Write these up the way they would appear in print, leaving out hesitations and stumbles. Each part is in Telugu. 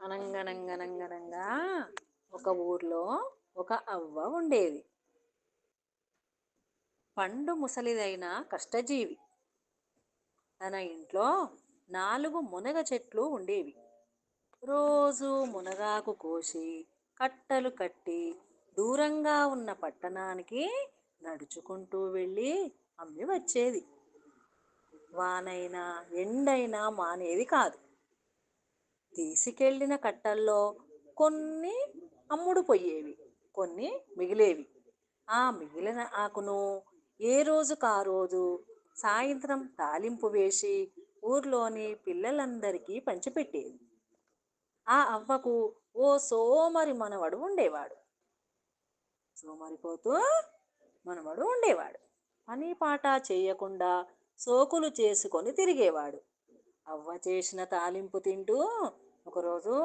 అనంగనంగనంగనంగా ఒక ఊర్లో ఒక అవ్వ ఉండేది. పండు ముసలిదైన కష్టజీవి. తన ఇంట్లో 4 మునగ చెట్లు ఉండేవి. రోజు మునగాకు కోసి కట్టలు కట్టి దూరంగా ఉన్న పట్టణానికి నడుచుకుంటూ వెళ్ళి అమ్మి వచ్చేది. వానైనా ఎండైనా మానేది కాదు. తీసుకెళ్ళిన కట్టల్లో కొన్ని అమ్ముడు పోయేవి, కొన్ని మిగిలేవి. ఆ మిగిలిన ఆకును ఏ రోజుకా రోజు సాయంత్రం తాలింపు వేసి ఊర్లోని పిల్లలందరికీ పంచిపెట్టేది. ఆ అవ్వకు ఓ సోమరి మనవడు ఉండేవాడు. సోమరిపోతూ మనవడు ఉండేవాడు. పని పాట చేయకుండా సోకులు చేసుకొని తిరిగేవాడు. అవ్వ చేసిన తాలింపు తింటూ ఒకరోజు,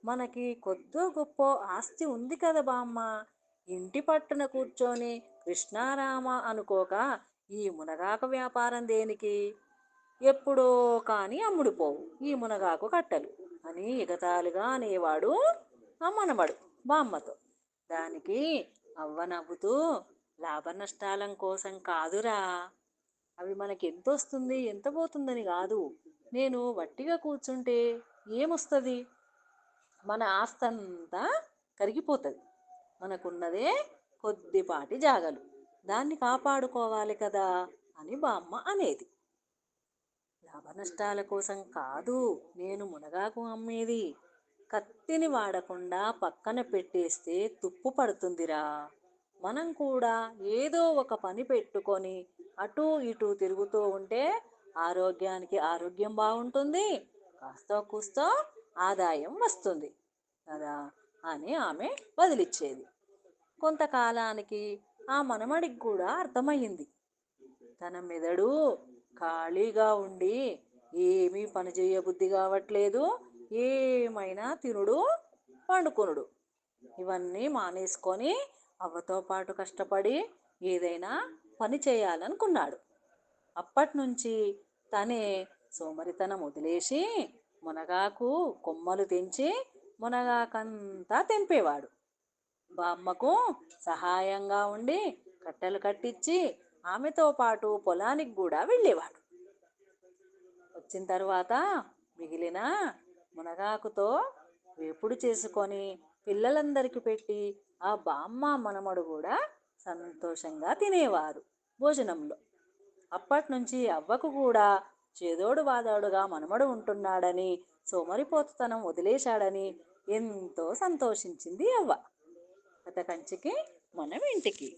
మనకి కొద్దో గొప్ప ఆస్తి ఉంది కదా బామ్మ, ఇంటి పట్టున కూర్చొని కృష్ణారామ అనుకోక ఈ మునగాకు వ్యాపారం దేనికి, ఎప్పుడో కానీ అమ్ముడుపోవు ఈ మునగాకు కట్టలు అని ఎగతాళిగా అనేవాడు ఆ మనవడు బామ్మతో. దానికి అవ్వ నవ్వుతూ, లాభ నష్టాలం కోసం కాదురా, అవి మనకి ఎంత వస్తుంది ఎంత పోతుందని కాదు, నేను వట్టిగా కూర్చుంటే ఏమొస్తుంది, మన ఆస్తంతా కరిగిపోతుంది, మనకున్నదే కొద్దిపాటి జాగలు, దాన్ని కాపాడుకోవాలి కదా అని బామ్మ అనేది. లాభ నష్టాల కోసం కాదు నేను మునగాకు అమ్మేది, కత్తిని వాడకుండా పక్కన పెట్టేస్తే తుప్పు పడుతుందిరా, మనం కూడా ఏదో ఒక పని పెట్టుకొని అటూ ఇటూ తిరుగుతూ ఉంటే ఆరోగ్యానికి ఆరోగ్యం బాగుంటుంది, కాస్తో కూస్తో ఆదాయం వస్తుంది కదా అని ఆమె వదిలిచ్చేది. కొంతకాలానికి ఆ మనమడికి కూడా అర్థమయ్యింది. తన మెదడు ఖాళీగా ఉండి ఏమీ పని చేయబుద్ధి కావట్లేదు, ఏమైనా తినుడు పండుకునుడు, ఇవన్నీ మానేసుకొని అవ్వతో పాటు కష్టపడి ఏదైనా పని చేయాలనుకున్నాడు. అప్పటి నుంచి తనే సోమరితనం వదిలేసి మునగాకు కొమ్మలు తెంచి మునగాకంతా తెంపేవాడు. బామ్మకు సహాయంగా ఉండి కట్టెలు కట్టించి ఆమెతో పాటు పొలానికి కూడా వెళ్ళేవాడు. వచ్చిన తర్వాత మిగిలిన మునగాకుతో వేపుడు చేసుకొని పిల్లలందరికీ పెట్టి ఆ బామ్మ మనమడు కూడా సంతోషంగా తినేవారు భోజనంలో. అప్పటి నుంచి అవ్వకు కూడా చేదోడు వాదోడుగా మనమడు ఉంటున్నాడని, సోమరిపోతుతనం వదిలేశాడని ఎంతో సంతోషించింది అవ్వ. కథ కంచికి మనం ఇంటికి.